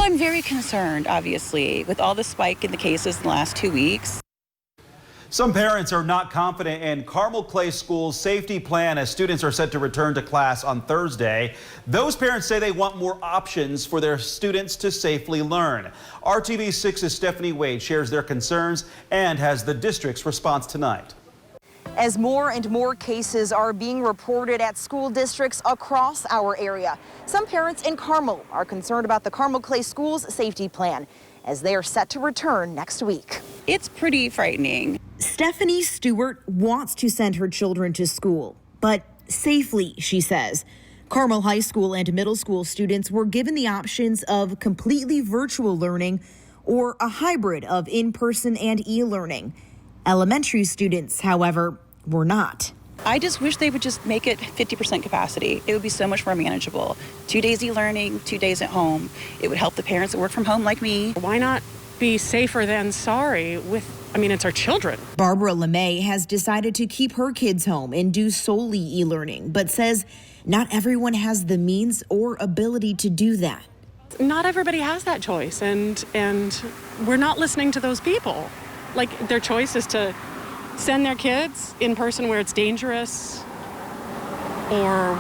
I'm very concerned, obviously, with all the spike in the cases in the last 2 weeks. Some parents are not confident in Carmel Clay School's safety plan as students are set to return to class on Thursday. Those parents say they want more options for their students to safely learn. RTV6's Stephanie Wade shares their concerns and has the district's response tonight. As more and more cases are being reported at school districts across our area, some parents in Carmel are concerned about the Carmel Clay School's safety plan as they are set to return next week. It's pretty frightening. Stephanie Stewart wants to send her children to school, but safely, she says. Carmel High School and middle school students were given the options of completely virtual learning or a hybrid of in-person and e-learning. Elementary students, however, were not. I just wish they would just make it 50% capacity. It would be so much more manageable. 2 days e-learning, 2 days at home. It would help the parents that work from home like me. Why not be safer than sorry it's our children. Barbara LeMay has decided to keep her kids home and do solely e-learning, but says not everyone has the means or ability to do that. Not everybody has that choice, and we're not listening to those people. Like, their choice is to send their kids in person where it's dangerous or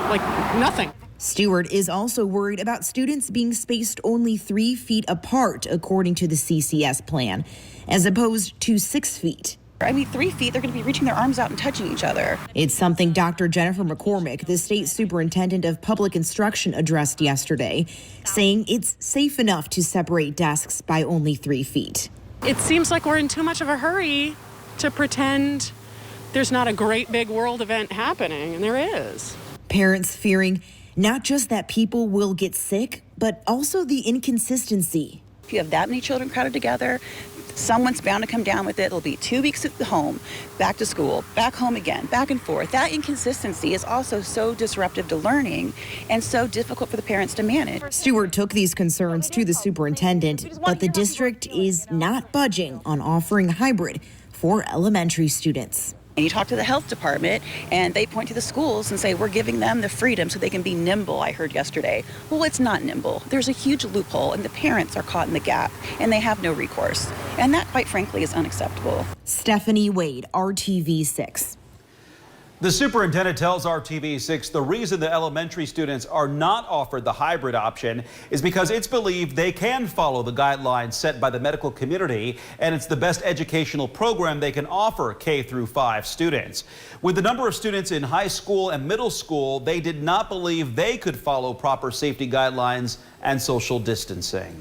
like nothing. Stewart is also worried about students being spaced only 3 feet apart, according to the CCS plan, as opposed to 6 feet. 3 feet, they're going to be reaching their arms out and touching each other. It's something Dr. Jennifer McCormick, the state superintendent of public instruction, addressed yesterday, saying it's safe enough to separate desks by only 3 feet. It seems like we're in too much of a hurry to pretend there's not a great big world event happening, and there is. Parents fearing not just that people will get sick, but also the inconsistency. If you have that many children crowded together, someone's bound to come down with it. It'll be 2 weeks at home, back to school, back home again, back and forth. That inconsistency is also so disruptive to learning and so difficult for the parents to manage. Stewart took these concerns to the superintendent, but the district is not budging on offering hybrid for elementary students. And you talk to the health department and they point to the schools and say, we're giving them the freedom so they can be nimble, I heard yesterday. Well, it's not nimble. There's a huge loophole and the parents are caught in the gap and they have no recourse. And that, quite frankly, is unacceptable. Stephanie Wade, RTV6. The superintendent tells RTV6 the reason the elementary students are not offered the hybrid option is because it's believed they can follow the guidelines set by the medical community, and it's the best educational program they can offer K through 5 students. With the number of students in high school and middle school, they did not believe they could follow proper safety guidelines and social distancing.